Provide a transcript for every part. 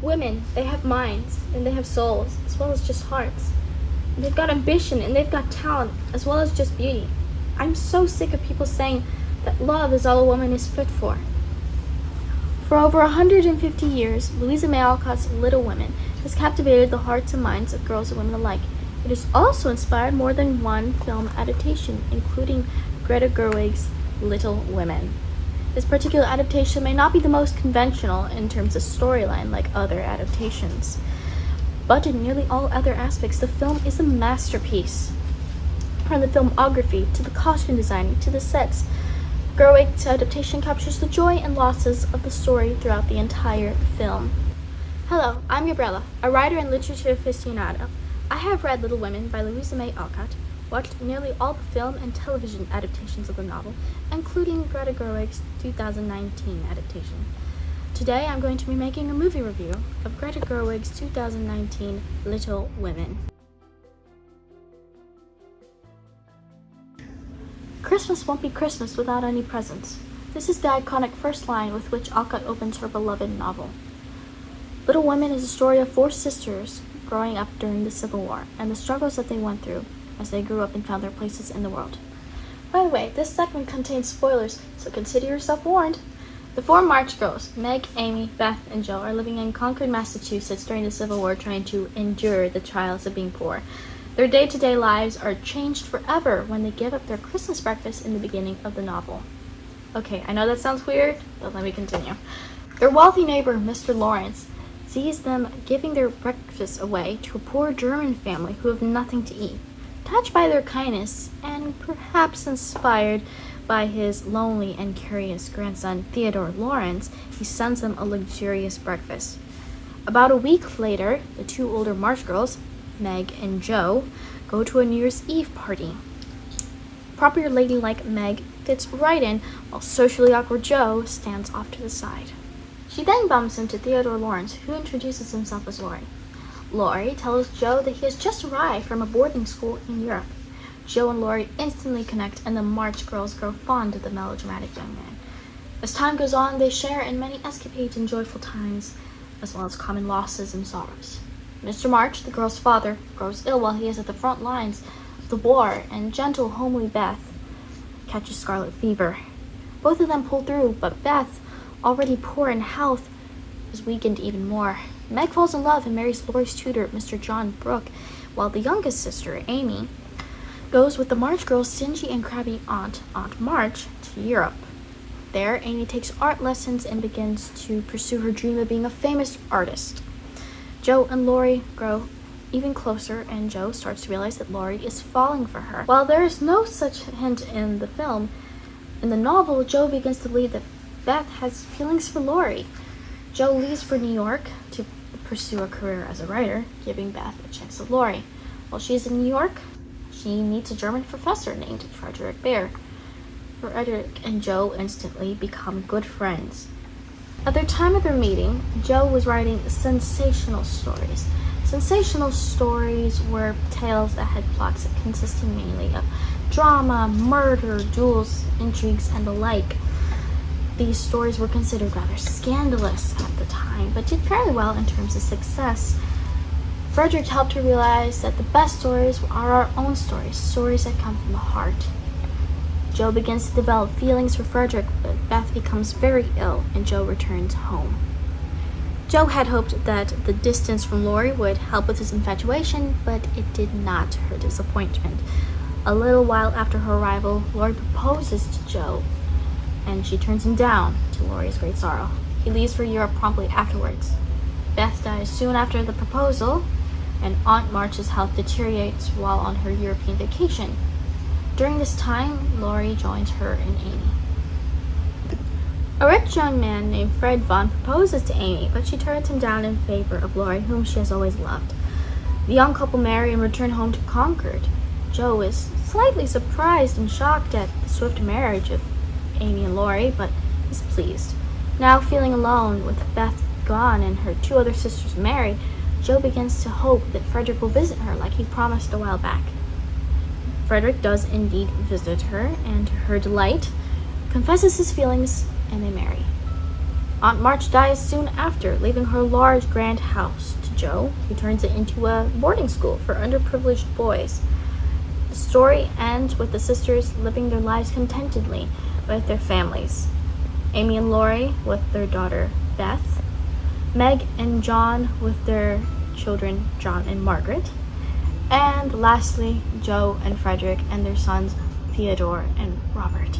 Women, they have minds, and they have souls, as well as just hearts. And they've got ambition, and they've got talent, as well as just beauty. I'm so sick of people saying that love is all a woman is fit for. For over 150 years, Louisa May Alcott's Little Women has captivated the hearts and minds of girls and women alike. It has also inspired more than one film adaptation, including Greta Gerwig's Little Women. This particular adaptation may not be the most conventional in terms of storyline like other adaptations, but in nearly all other aspects, the film is a masterpiece. From the filmography, to the costume design, to the sets, Gerwig's adaptation captures the joy and losses of the story throughout the entire film. Hello, I'm Gabriella, a writer and literature aficionado. I have read Little Women by Louisa May Alcott, watched nearly all the film and television adaptations of the novel, including Greta Gerwig's 2019 adaptation. Today I'm going to be making a movie review of Greta Gerwig's 2019 Little Women. Christmas won't be Christmas without any presents. This is the iconic first line with which Alcott opens her beloved novel. Little Women is a story of four sisters growing up during the Civil War and the struggles that they went through as they grew up and found their places in the world. By the way, this segment contains spoilers, so consider yourself warned. The four March girls, Meg, Amy, Beth, and Jo, are living in Concord, Massachusetts during the Civil War, trying to endure the trials of being poor. Their day-to-day lives are changed forever when they give up their Christmas breakfast in the beginning of the novel. Okay, I know that sounds weird, but let me continue. Their wealthy neighbor, Mr. Lawrence, sees them giving their breakfast away to a poor German family who have nothing to eat. Touched by their kindness, and perhaps inspired by his lonely and curious grandson, Theodore Lawrence, he sends them a luxurious breakfast. About a week later, the two older March girls, Meg and Jo, go to a New Year's Eve party. Proper ladylike Meg fits right in, while socially awkward Jo stands off to the side. She then bumps into Theodore Lawrence, who introduces himself as Laurie. Laurie tells Jo that he has just arrived from a boarding school in Europe. Jo and Laurie instantly connect, and the March girls grow fond of the melodramatic young man. As time goes on, they share in many escapades and joyful times, as well as common losses and sorrows. Mr. March, the girl's father, grows ill while he is at the front lines of the war, and gentle, homely Beth catches scarlet fever. Both of them pull through, but Beth, already poor in health, is weakened even more. Meg falls in love and marries Laurie's tutor, Mr. John Brooke, while the youngest sister, Amy, goes with the March girls' stingy and crabby aunt, Aunt March, to Europe. There, Amy takes art lessons and begins to pursue her dream of being a famous artist. Jo and Laurie grow even closer, and Jo starts to realize that Laurie is falling for her. While there is no such hint in the film, in the novel, Jo begins to believe that Beth has feelings for Laurie. Jo leaves for New York to pursue a career as a writer, giving Beth a chance at Laurie. While she's in New York, she meets a German professor named Frederick Baer. Frederick and Jo instantly become good friends. At the time of their meeting, Jo was writing sensational stories. Sensational stories were tales that had plots consisting mainly of drama, murder, duels, intrigues, and the like. These stories were considered rather scandalous at the time, but did fairly well in terms of success. Frederick helped her realize that the best stories are our own stories, stories that come from the heart. Jo begins to develop feelings for Frederick, but Beth becomes very ill and Jo returns home. Jo had hoped that the distance from Laurie would help with his infatuation, but it did not, to her disappointment. A little while after her arrival, Laurie proposes to Jo, and she turns him down, to Laurie's great sorrow. He leaves for Europe promptly afterwards. Beth dies soon after the proposal, and Aunt March's health deteriorates while on her European vacation. During this time, Laurie joins her and Amy. A rich young man named Fred Vaughn proposes to Amy, but she turns him down in favor of Laurie, whom she has always loved. The young couple marry and return home to Concord. Jo is slightly surprised and shocked at the swift marriage of Amy and Laurie, but is pleased. Now feeling alone with Beth gone and her two other sisters married, Jo begins to hope that Frederick will visit her like he promised a while back. Frederick does indeed visit her, and to her delight, confesses his feelings, and they marry. Aunt March dies soon after, leaving her large grand house to Joe, who turns it into a boarding school for underprivileged boys. The story ends with the sisters living their lives contentedly with their families. Amy and Laurie with their daughter Beth, Meg and John with their children John and Margaret, and lastly Joe and Frederick and their sons Theodore and Robert.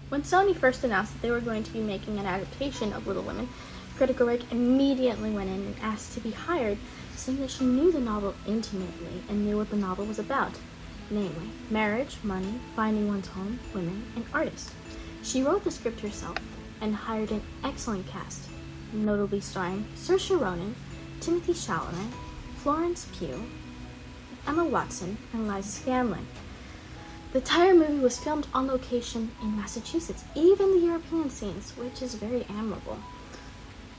When Sony first announced that they were going to be making an adaptation of Little Women, Greta Gerwig immediately went in and asked to be hired, saying that she knew the novel intimately and knew what the novel was about, namely marriage, money, finding one's home, women, and artists. She wrote the script herself and hired an excellent cast, notably starring Saoirse Ronan, Timothy Chalamet, Florence Pugh, Emma Watson, and Liza Scanlon. The entire movie was filmed on location in Massachusetts, even the European scenes, which is very admirable.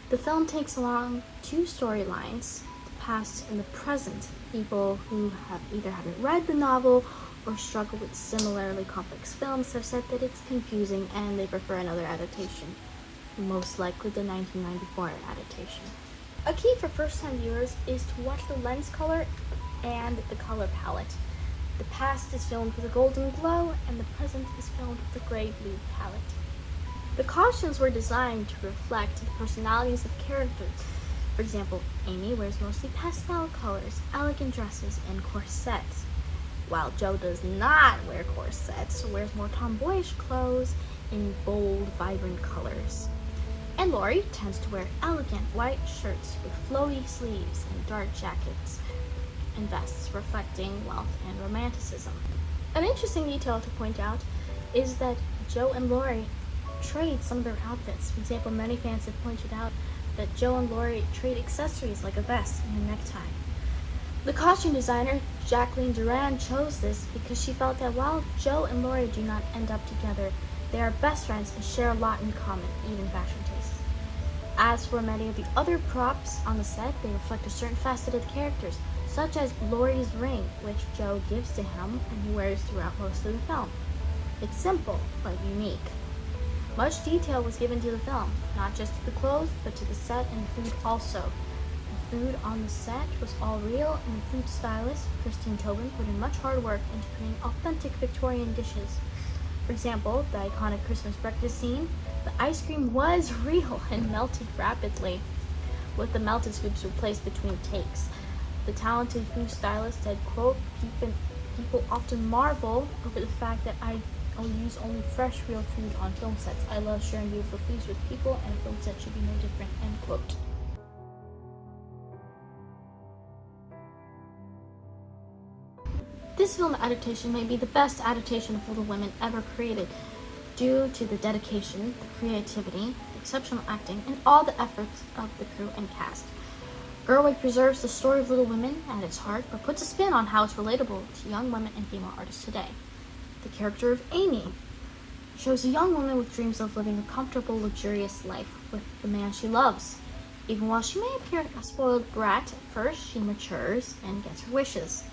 The film takes along two storylines, the past and the present. People who have either haven't read the novel or struggle with similarly complex films have said that it's confusing and they prefer another adaptation, most likely the 1994 adaptation. A key for first-time viewers is to watch the lens color and the color palette. The past is filmed with a golden glow, and the present is filmed with a gray-blue palette. The costumes were designed to reflect the personalities of characters. For example, Amy wears mostly pastel colors, elegant dresses, and corsets, while Joe does not wear corsets, wears more tomboyish clothes in bold, vibrant colors. And Laurie tends to wear elegant white shirts with flowy sleeves and dark jackets and vests reflecting wealth and romanticism. An interesting detail to point out is that Joe and Laurie trade some of their outfits. For example, many fans have pointed out that Joe and Laurie trade accessories like a vest and a necktie. The costume designer, Jacqueline Duran, chose this because she felt that while Joe and Laurie do not end up together, they are best friends and share a lot in common, even fashion tastes. As for many of the other props on the set, they reflect a certain facet of the characters, such as Laurie's ring, which Joe gives to him and he wears throughout most of the film. It's simple, but unique. Much detail was given to the film, not just to the clothes, but to the set and the food also. The food on the set was all real, and the food stylist, Christine Tobin, put in much hard work into creating authentic Victorian dishes. For example, the iconic Christmas breakfast scene, the ice cream was real and melted rapidly, with the melted scoops replaced between takes. The talented food stylist said, quote, people often marvel over the fact that I'll use only fresh, real food on film sets. I love sharing beautiful foods with people, and a film set should be no different, end quote. This film adaptation may be the best adaptation of Little Women ever created, due to the dedication, the creativity, the exceptional acting, and all the efforts of the crew and cast. Gerwig preserves the story of Little Women at its heart, but puts a spin on how it's relatable to young women and female artists today. The character of Amy shows a young woman with dreams of living a comfortable, luxurious life with the man she loves. Even while she may appear a spoiled brat at first, she matures and gets her wishes.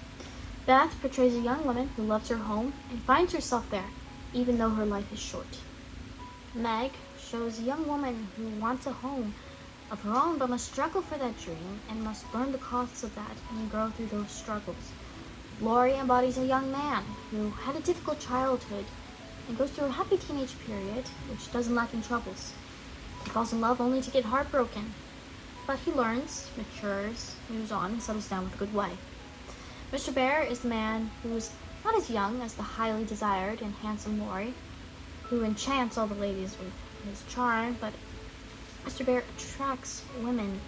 Beth portrays a young woman who loves her home and finds herself there, even though her life is short. Meg shows a young woman who wants a home of her own, but must struggle for that dream and must learn the costs of that and grow through those struggles. Laurie embodies a young man who had a difficult childhood and goes through a happy teenage period, which doesn't lack in troubles. He falls in love only to get heartbroken, but he learns, matures, moves on, and settles down with a good wife. Mr. Bear is the man who is not as young as the highly desired and handsome Laurie, who enchants all the ladies with his charm, but Mr. Bear attracts women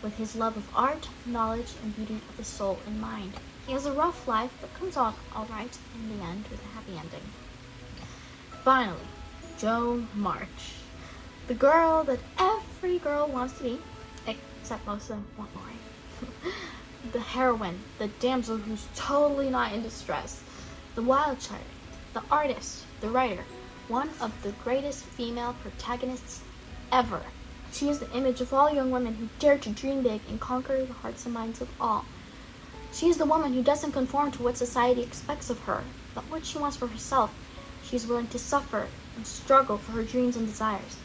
with his love of art, knowledge, and beauty of the soul and mind. He has a rough life, but comes out all right in the end with a happy ending. Finally, Jo March, the girl that every girl wants to be, except most of them want Laurie. The heroine, the damsel who's totally not in distress, the wild child, the artist, the writer, one of the greatest female protagonists ever. She is the image of all young women who dare to dream big and conquer the hearts and minds of all. She is the woman who doesn't conform to what society expects of her, but what she wants for herself. She is willing to suffer and struggle for her dreams and desires.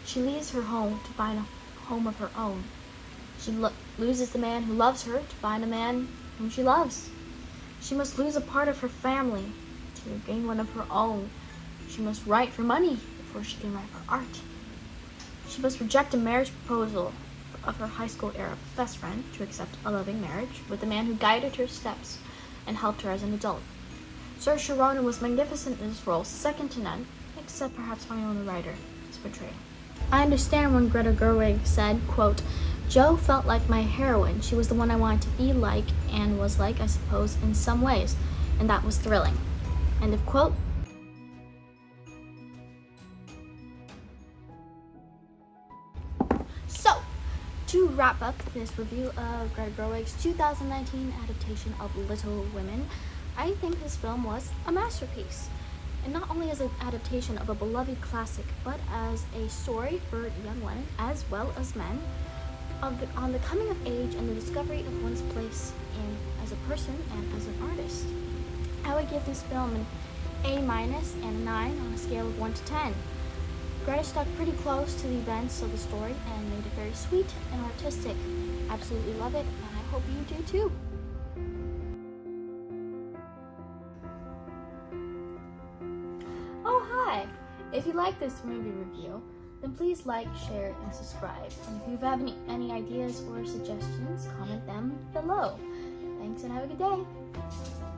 She leaves her home to find a home of her own. She loses the man who loves her to find a man whom she loves. She must lose a part of her family to gain one of her own. She must write for money before she can write for art. She must reject a marriage proposal of her high school era best friend to accept a loving marriage with the man who guided her steps and helped her as an adult. Saoirse Ronan was magnificent in this role, second to none, except perhaps Winona Ryder's portrayal. I understand when Greta Gerwig said, quote, "Jo felt like my heroine. She was the one I wanted to be like and was like, I suppose, in some ways, and that was thrilling." End of quote. So, to wrap up this review of Greta Gerwig's 2019 adaptation of Little Women, I think this film was a masterpiece. And not only as an adaptation of a beloved classic, but as a story for young women as well as men on the coming of age and the discovery of one's place as a person and as an artist. I would give this film an A- and a 9 on a scale of 1 to 10. Greta stuck pretty close to the events of the story and made it very sweet and artistic. Absolutely love it, and I hope you do too. Oh, hi! If you like this movie review, then please like, share, and subscribe. And if you have any ideas or suggestions, comment them below. Thanks and have a good day.